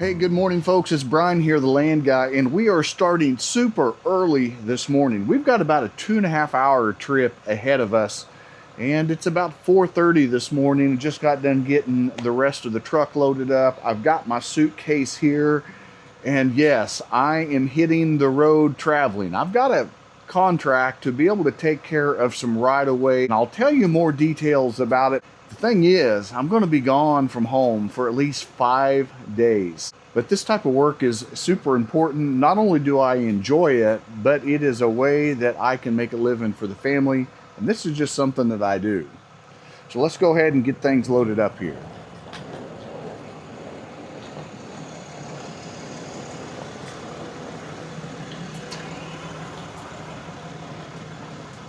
Hey, good morning, folks. It's Brian here, the land guy, and we are starting super early this morning. We've got about a 2.5-hour trip ahead of us, and it's about 4:30 this morning. Just got done getting the rest of the truck loaded up. I've got my suitcase here, and yes, I am hitting the road traveling. I've got a contract to be able to take care of some right-of-way, and I'll tell you more details about it. The thing is, I'm going to be gone from home for at least 5 days. But this type of work is super important. Not only do I enjoy it, but it is a way that I can make a living for the family. And this is just something that I do. So let's go ahead and get things loaded up here.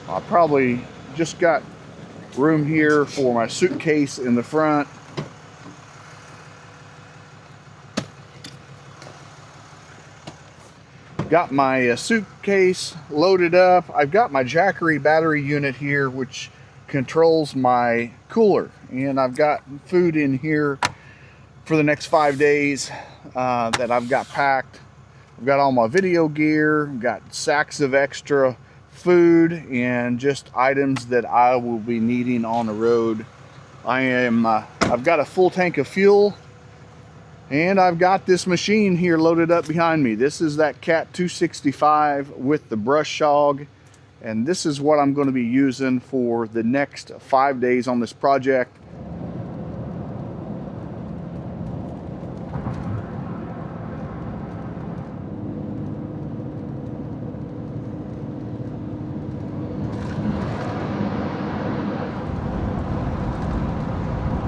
I probably just got room here for my suitcase in the front. Got my suitcase loaded up. I've got my Jackery battery unit here, which controls my cooler, and I've got food in here for the next 5 days that I've got packed. I've got all my video gear, got sacks of extra food, and just items that I will be needing on the road. I've got a full tank of fuel. And I've got this machine here loaded up behind me. This is that Cat 265 with the brush hog. And this is what I'm going to be using for the next 5 days on this project.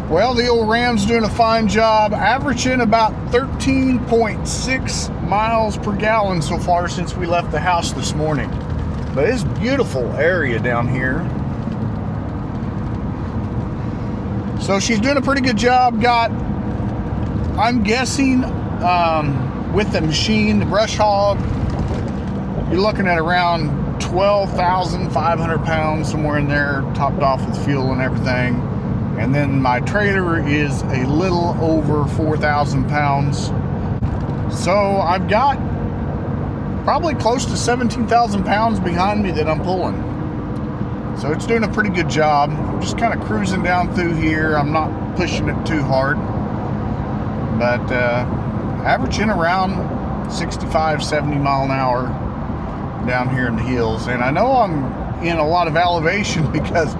Well, the old Ram's doing a fine job, averaging about 13.6 miles per gallon so far since we left the house this morning. But it's a beautiful area down here. So she's doing a pretty good job. I'm guessing, with the machine, the brush hog, you're looking at around 12,500 pounds, somewhere in there, topped off with fuel and everything. And then my trailer is a little over 4,000 pounds. So I've got probably close to 17,000 pounds behind me that I'm pulling. So it's doing a pretty good job. I'm just kind of cruising down through here. I'm not pushing it too hard. But averaging around 65, 70 mile an hour down here in the hills. And I know I'm in a lot of elevation because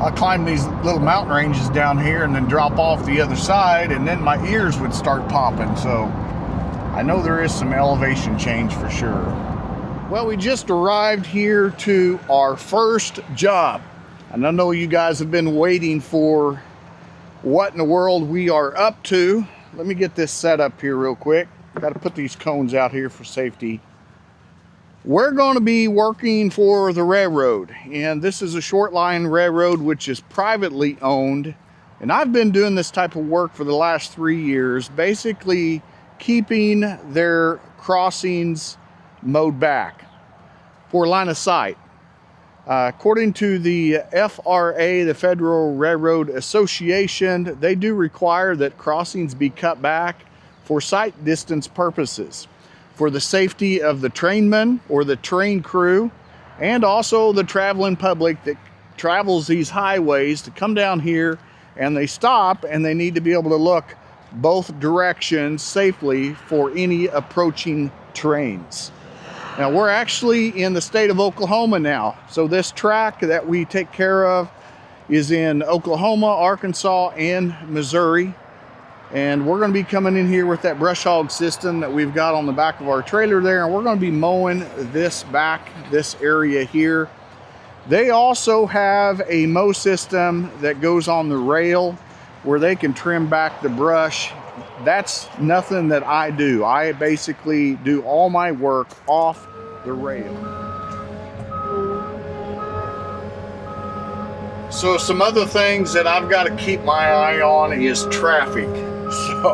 I climb these little mountain ranges down here and then drop off the other side, and then my ears would start popping. So I know there is some elevation change for sure. Well, we just arrived here to our first job, and I know you guys have been waiting for what in the world we are up to. Let me get this set up here real quick. Got to put these cones out here for safety. We're going to be working for the railroad, and this is a short line railroad which is privately owned, and I've been doing this type of work for the last 3 years, basically keeping their crossings mowed back for line of sight. According to the FRA, the Federal Railroad Association, they do require that crossings be cut back for sight distance purposes, for the safety of the trainmen or the train crew, and also the traveling public that travels these highways to come down here, and they stop and they need to be able to look both directions safely for any approaching trains. Now, we're actually in the state of Oklahoma now. So this track that we take care of is in Oklahoma, Arkansas, and Missouri. And we're going to be coming in here with that brush hog system that we've got on the back of our trailer there. And we're going to be mowing this area here. They also have a mow system that goes on the rail where they can trim back the brush. That's nothing that I do. I basically do all my work off the rail. So some other things that I've got to keep my eye on is traffic. So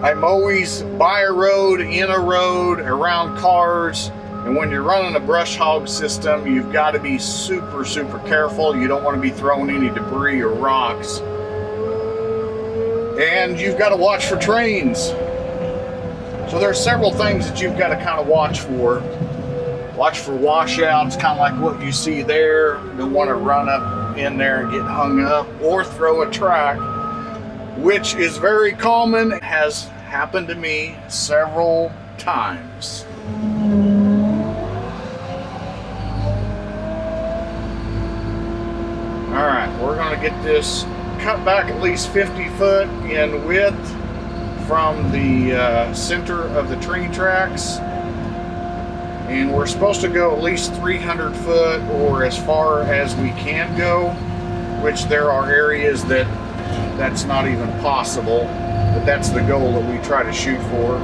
I'm always by a road, in a road, around cars. And when you're running a brush hog system, you've got to be super, super careful. You don't want to be throwing any debris or rocks. And you've got to watch for trains. So there's several things that you've got to kind of watch for. Watch for washouts, kind of like what you see there. You don't want to run up in there and get hung up or throw a track, which is very common. It has happened to me several times. All right, we're going to get this cut back at least 50 foot in width from the center of the train tracks. And we're supposed to go at least 300 foot or as far as we can go, which there are areas that's not even possible, but that's the goal that we try to shoot for.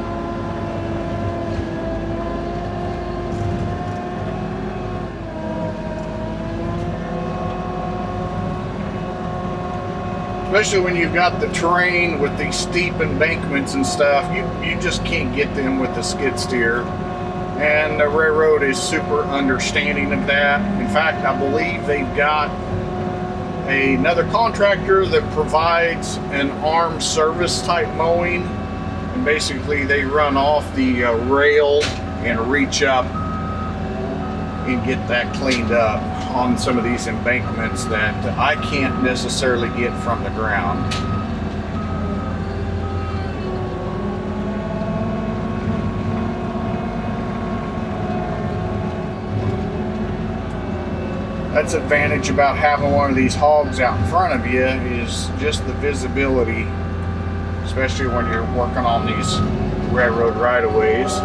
Especially when you've got the terrain with these steep embankments and stuff, you just can't get them with the skid steer. And the railroad is super understanding of that. In fact, I believe they've got another contractor that provides an arm service type mowing. And basically they run off the rail and reach up and get that cleaned up on some of these embankments that I can't necessarily get from the ground. That's the advantage about having one of these hogs out in front of you, is just the visibility, especially when you're working on these railroad right-of-ways.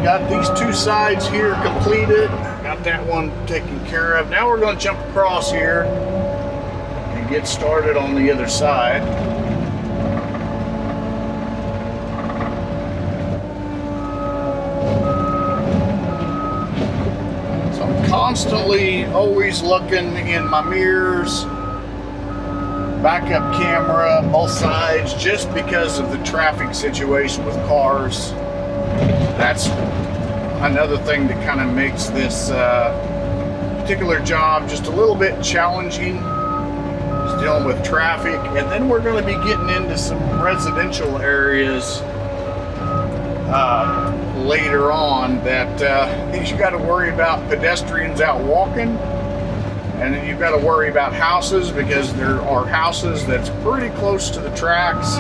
Got these two sides here completed. Got that one taken care of. Now we're going to jump across here and get started on the other side. So I'm constantly always looking in my mirrors, backup camera, both sides, just because of the traffic situation with cars. That's another thing that kind of makes this particular job just a little bit challenging, is dealing with traffic. And then we're going to be getting into some residential areas later on that you got to worry about pedestrians out walking, and then you've got to worry about houses, because there are houses that's pretty close to the tracks,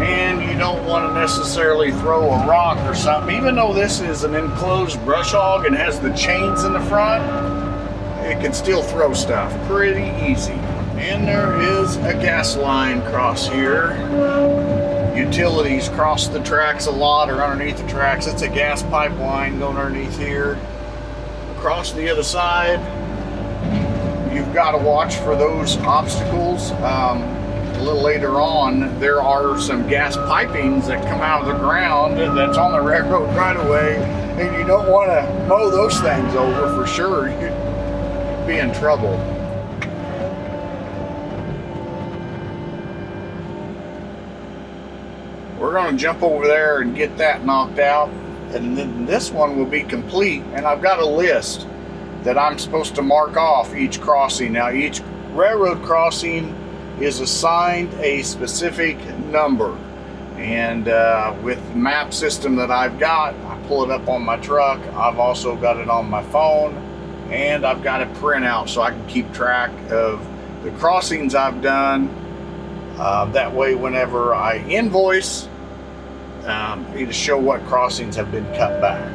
and you don't want to necessarily throw a rock or something. Even though this is an enclosed brush hog and has the chains in the front, it can still throw stuff pretty easy. And there is a gas line across here. Utilities cross the tracks a lot, or underneath the tracks. It's a gas pipeline going underneath here. Across the other side, you've got to watch for those obstacles. A little later on, there are some gas pipings that come out of the ground that's on the railroad right away, and you don't want to mow those things over for sure. You'd be in trouble. We're going to jump over there and get that knocked out, and then this one will be complete. And I've got a list that I'm supposed to mark off each crossing. Now, each railroad crossing is assigned a specific number, and with the map system that I've got, I pull it up on my truck. I've also got it on my phone, and I've got it print out so I can keep track of the crossings I've done. That way, whenever I invoice, it'll show what crossings have been cut back.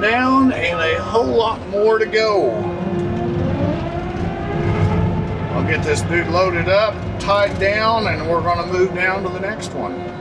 down and a whole lot more to go. I'll get this dude loaded up, tied down, and we're going to move down to the next one.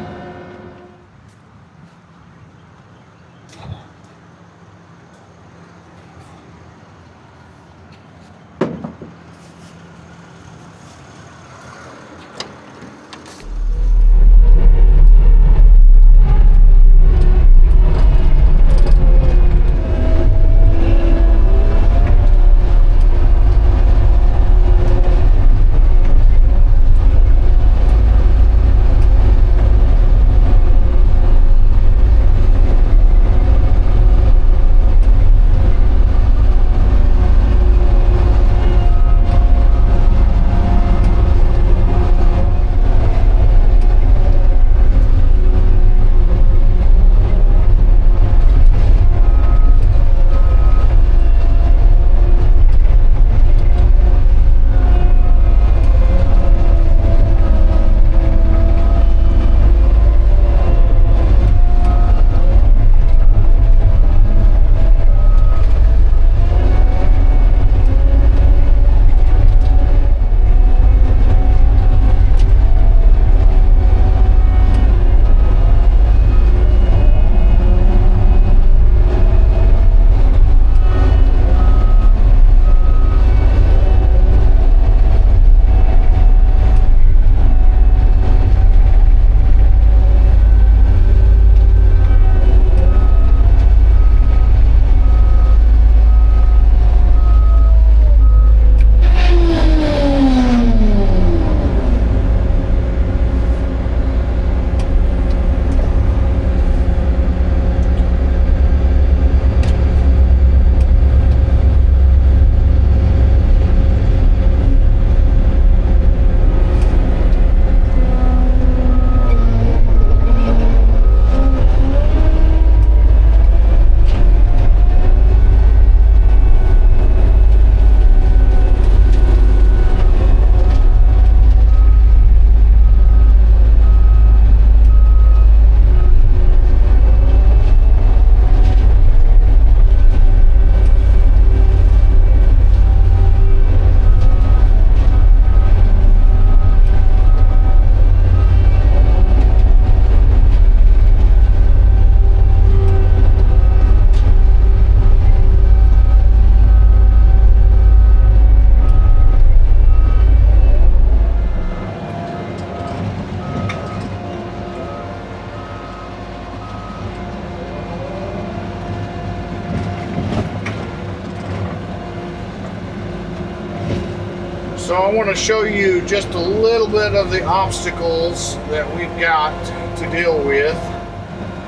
So I want to show you just a little bit of the obstacles that we've got to deal with.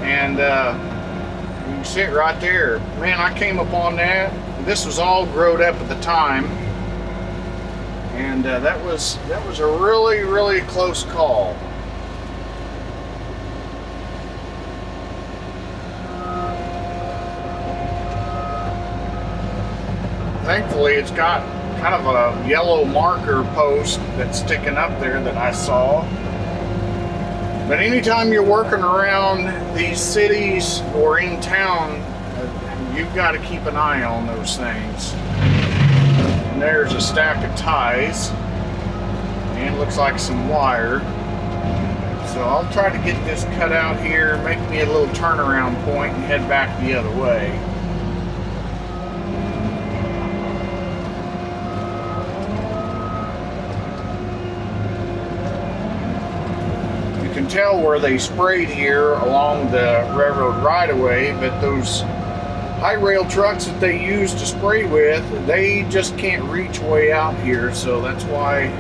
And you can see it right there. Man, I came upon that. This was all growed up at the time. And that was a really close call. Thankfully, it's got kind of a yellow marker post that's sticking up there that I saw. But anytime you're working around these cities or in town, you've got to keep an eye on those things. And there's a stack of ties, and looks like some wire. So I'll try to get this cut out here, make me a little turnaround point, and head back the other way. You can tell where they sprayed here along the railroad right-of-way, but those high rail trucks that they use to spray with, they just can't reach way out here, so that's why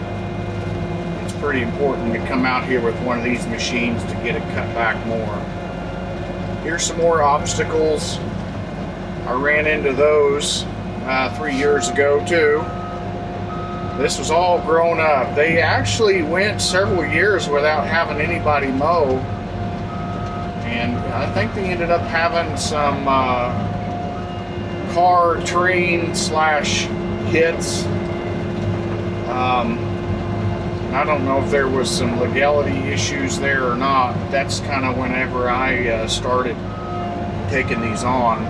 it's pretty important to come out here with one of these machines to get it cut back more. Here's some more obstacles. I ran into those 3 years ago too. This was all grown up. They actually went several years without having anybody mow, and I think they ended up having some car train slash hits. I don't know if there was some legality issues there or not. That's kind of whenever I started taking these on.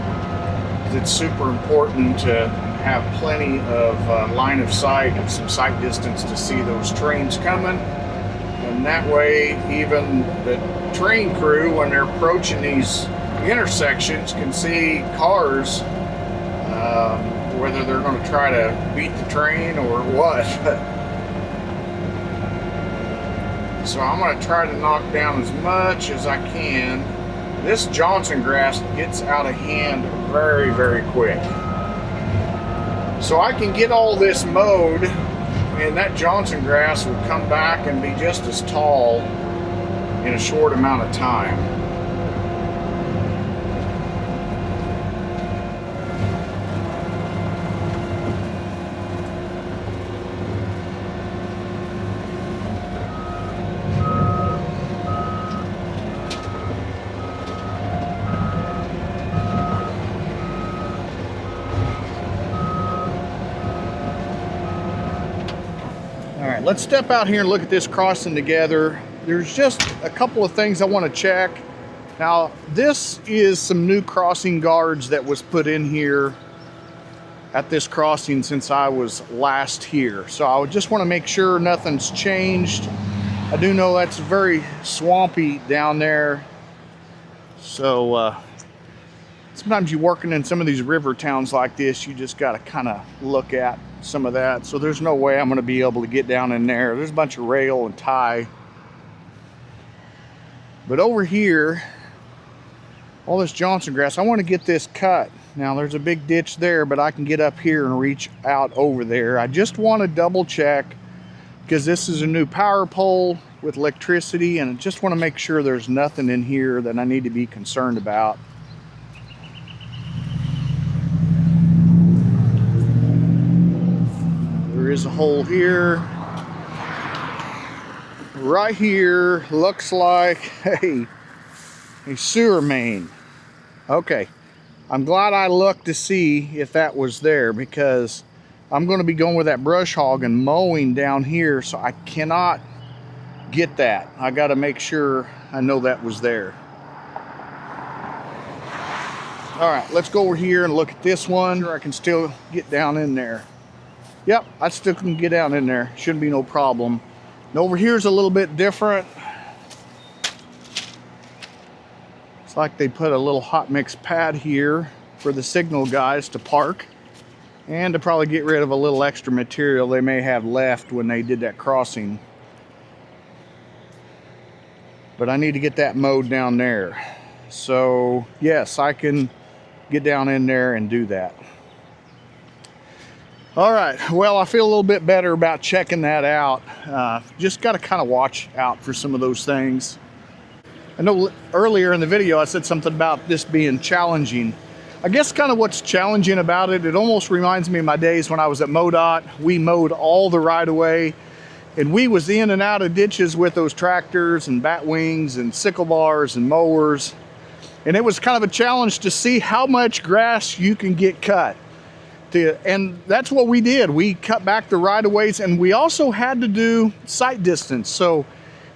it's super important to have plenty of line of sight and some sight distance to see those trains coming. And that way, even the train crew, when they're approaching these intersections, can see cars, whether they're going to try to beat the train or what. So I'm going to try to knock down as much as I can. This Johnson grass gets out of hand very, very quick. So I can get all this mowed, and that Johnson grass will come back and be just as tall in a short amount of time. All right, let's step out here and look at this crossing together. There's just a couple of things I want to check. Now, this is some new crossing guards that was put in here at this crossing since I was last here. So I would just want to make sure nothing's changed. I do know that's very swampy down there. So sometimes you're working in some of these river towns like this, you just got to kind of look at some of that. So there's no way I'm going to be able to get down in there. There's a bunch of rail and tie. But over here, all this Johnson grass, I want to get this cut. Now there's a big ditch there, but I can get up here and reach out over there. I just want to double check because this is a new power pole with electricity, and I just want to make sure there's nothing in here that I need to be concerned about. There is a hole here. Right here looks like a sewer main. Okay, I'm glad I looked to see if that was there, because I'm going to be going with that brush hog and mowing down here, so I cannot get that. I got to make sure I know that was there. All right, let's go over here and look at this one. Sure, I can still get down in there. Yep, I still can get down in there. Shouldn't be no problem. And over here's a little bit different. It's like they put a little hot mix pad here for the signal guys to park, and to probably get rid of a little extra material they may have left when they did that crossing. But I need to get that mowed down there. So yes, I can get down in there and do that. All right, well, I feel a little bit better about checking that out. Just got to kind of watch out for some of those things. I know earlier in the video I said something about this being challenging. I guess kind of what's challenging about it, it almost reminds me of my days when I was at MoDOT. We mowed all the right-of-way, and we was in and out of ditches with those tractors and bat wings and sickle bars and mowers. And it was kind of a challenge to see how much grass you can get cut. And that's what we did. We cut back the right-of-ways, and we also had to do sight distance. So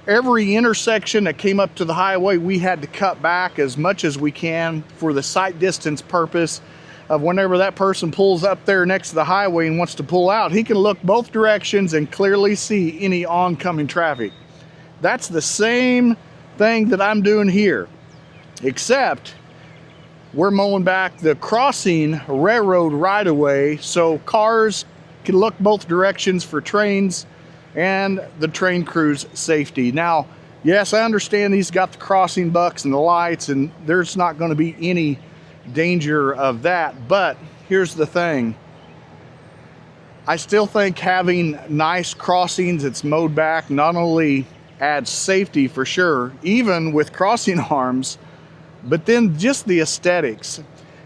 every intersection that came up to the highway, we had to cut back as much as we can for the sight distance purpose of whenever that person pulls up there next to the highway and wants to pull out, he can look both directions and clearly see any oncoming traffic. That's the same thing that I'm doing here, except we're mowing back the crossing railroad right-of-way so cars can look both directions for trains and the train crew's safety. Now, yes, I understand these got the crossing bucks and the lights, and there's not going to be any danger of that, but here's the thing. I still think having nice crossings that's mowed back not only adds safety for sure, even with crossing arms, but then just the aesthetics.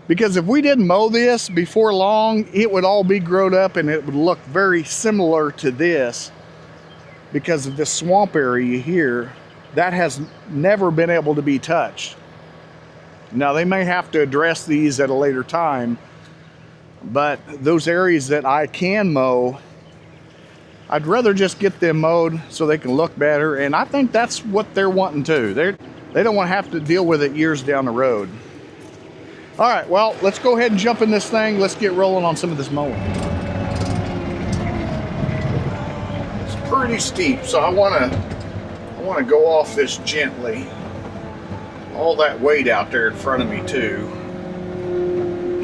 Because if we didn't mow this before long, it would all be grown up and it would look very similar to this, because of this swamp area here that has never been able to be touched. Now they may have to address these at a later time, but those areas that I can mow, I'd rather just get them mowed so they can look better, and I think that's what they're wanting to. They don't want to have to deal with it years down the road. All right, well, let's go ahead and jump in this thing. Let's get rolling on some of this mowing. It's pretty steep, so I want to go off this gently. All that weight out there in front of me too.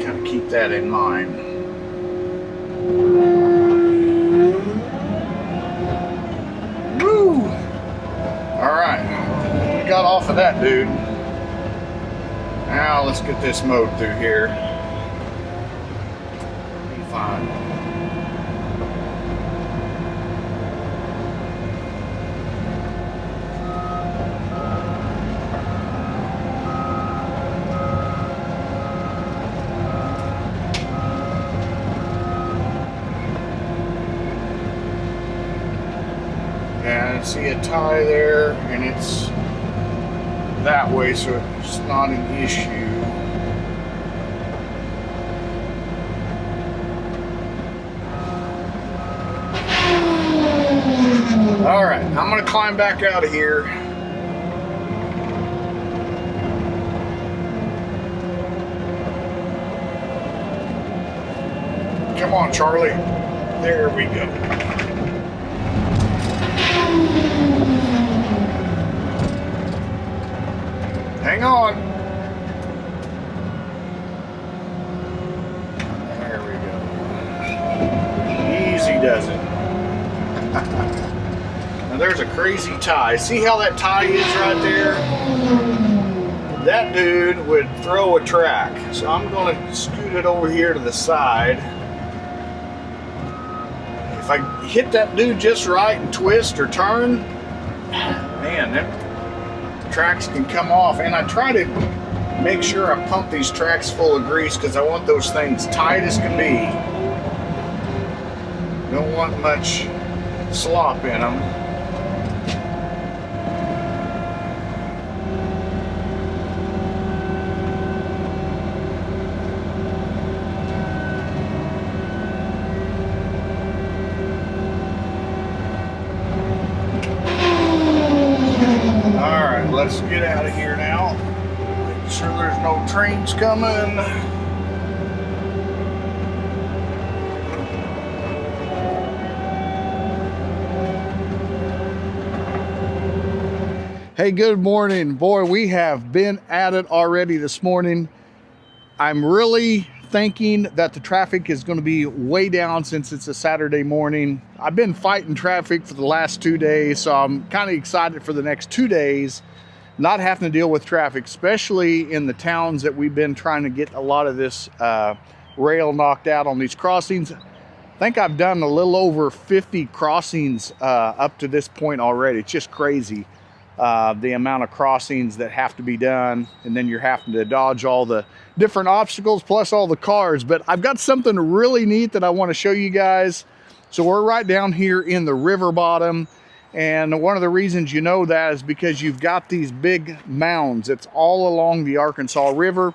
Kind of keep that in mind. Woo! All right, we got off of that, dude. Now let's get this mowed through here. Be fine. And I see a tie there, and it's that way, so it's not an issue. All right, I'm gonna climb back out of here. Come on, Charlie. There we go. Hang on. There we go. Easy does it. Now there's a crazy tie. See how that tie is right there? That dude would throw a track. So I'm going to scoot it over here to the side. If I hit that dude just right and twist or turn, man, that tracks can come off. And I try to make sure I pump these tracks full of grease because I want those things tight as can be. Don't want much slop in them. Let's get out of here now. Make sure there's no trains coming. Hey, good morning. Boy, we have been at it already this morning. I'm really thinking that the traffic is going to be way down since it's a Saturday morning. I've been fighting traffic for the last 2 days, so I'm kind of excited for the next 2 days not having to deal with traffic, especially in the towns that we've been trying to get a lot of this rail knocked out on these crossings. I think I've done a little over 50 crossings up to this point already. It's just crazy, the amount of crossings that have to be done, and then you're having to dodge all the different obstacles plus all the cars. But I've got something really neat that I want to show you guys. So we're right down here in the river bottom. And one of the reasons you know that is because you've got these big mounds. It's all along the Arkansas River.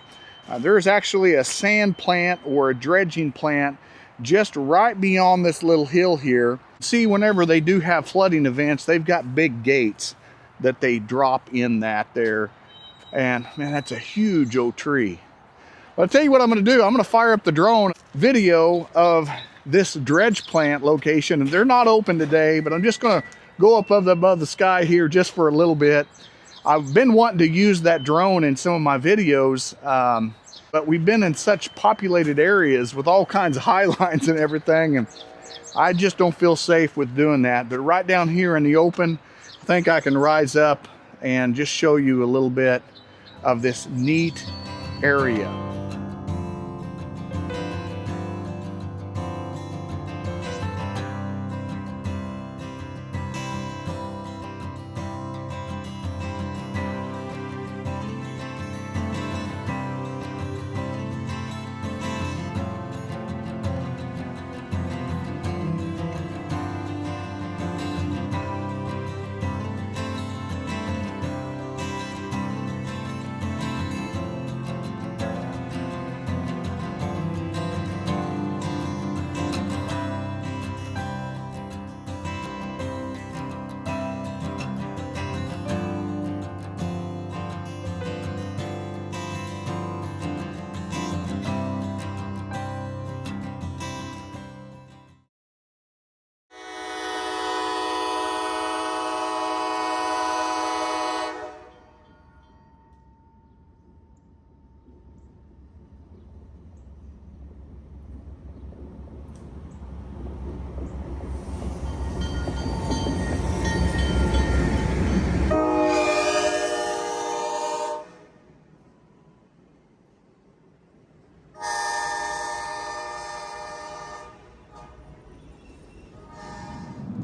There's actually a sand plant or a dredging plant just right beyond this little hill here. See, whenever they do have flooding events, they've got big gates that they drop in that there. And man, that's a huge old tree. But I'll tell you what I'm going to do. I'm going to fire up the drone video of this dredge plant location. And they're not open today, but I'm just going to go up above the sky here just for a little bit. I've been wanting to use that drone in some of my videos, but we've been in such populated areas with all kinds of high lines and everything, and I just don't feel safe with doing that. But right down here in the open, I think I can rise up and just show you a little bit of this neat area.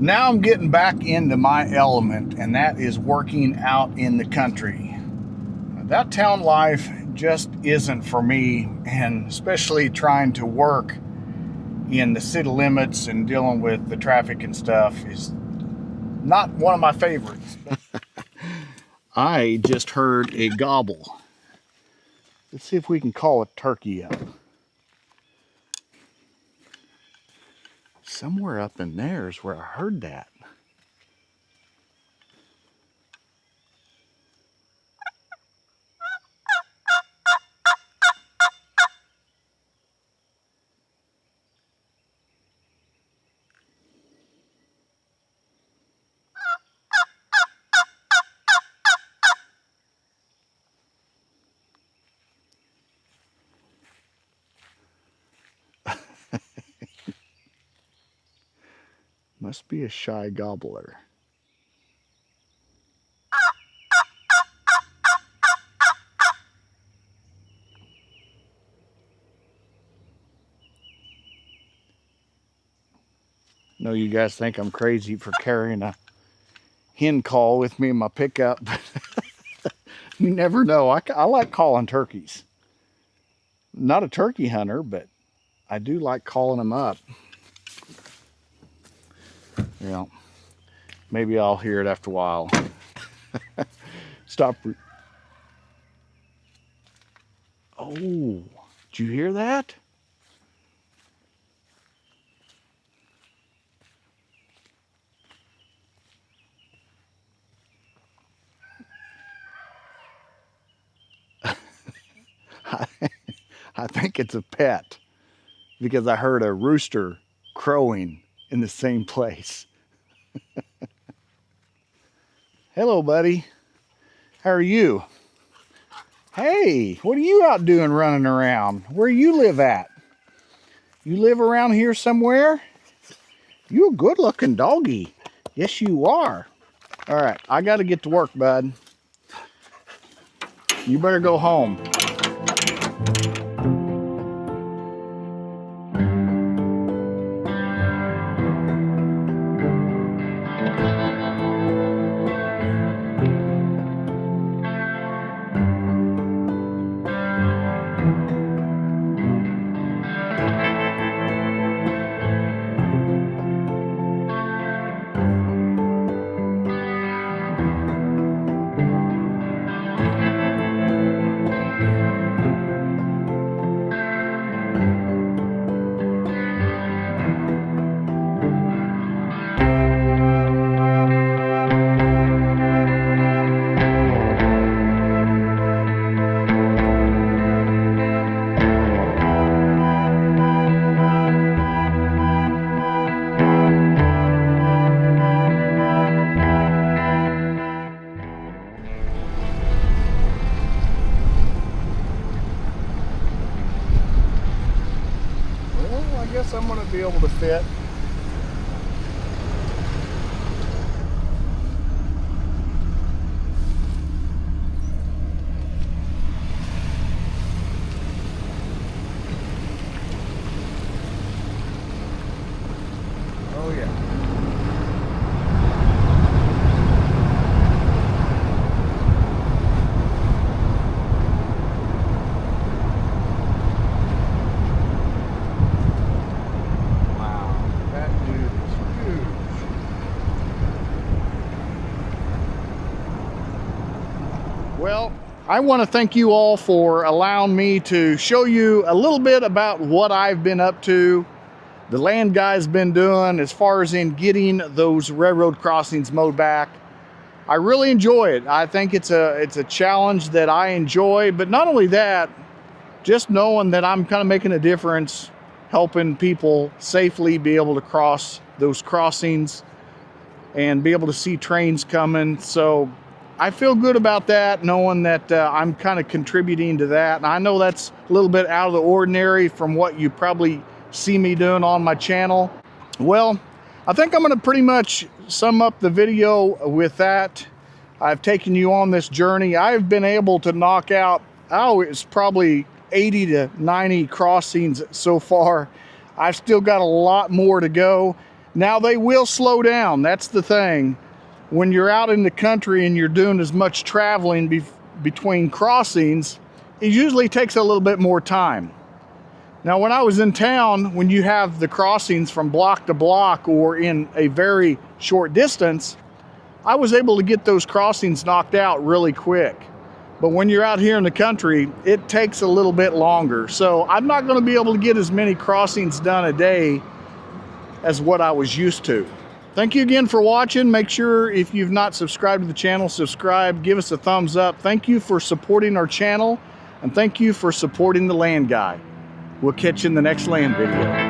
Now I'm getting back into my element, and that is working out in the country. That town life just isn't for me, and especially trying to work in the city limits and dealing with the traffic and stuff is not one of my favorites. I just heard a gobble. Let's see if we can call a turkey up. Somewhere up in there is where I heard that. Must be a shy gobbler. I know you guys think I'm crazy for carrying a hen call with me in my pickup, but you never know. I like calling turkeys. Not a turkey hunter, but I do like calling them up. You know, maybe I'll hear it after a while. Stop. Oh, did you hear that? I think it's a pet because I heard a rooster crowing in the same place. Hello, buddy. How are you? Hey, what are you out doing running around? Where you live at? You live around here somewhere? You a good looking doggy. Yes, you are. All right, I got to get to work, bud. You better go home. I guess I'm going to be able to fit. Oh yeah. Well, I want to thank you all for allowing me to show you a little bit about what I've been up to, the land guy's been doing as far as in getting those railroad crossings mowed back. I really enjoy it. I think it's a challenge that I enjoy, but not only that, just knowing that I'm kind of making a difference, helping people safely be able to cross those crossings and be able to see trains coming. So I feel good about that, knowing that I'm kind of contributing to that. And I know that's a little bit out of the ordinary from what you probably see me doing on my channel. Well, I think I'm going to pretty much sum up the video with that. I've taken you on this journey. I've been able to knock out, it's probably 80 to 90 crossings so far. I've still got a lot more to go. Now they will slow down. That's the thing. When you're out in the country and you're doing as much traveling between crossings, it usually takes a little bit more time. Now, when I was in town, when you have the crossings from block to block or in a very short distance, I was able to get those crossings knocked out really quick. But when you're out here in the country, it takes a little bit longer. So I'm not going to be able to get as many crossings done a day as what I was used to. Thank you again for watching. Make sure if you've not subscribed to the channel, subscribe, give us a thumbs up. Thank you for supporting our channel, and thank you for supporting the Land Guy. We'll catch you in the next land video.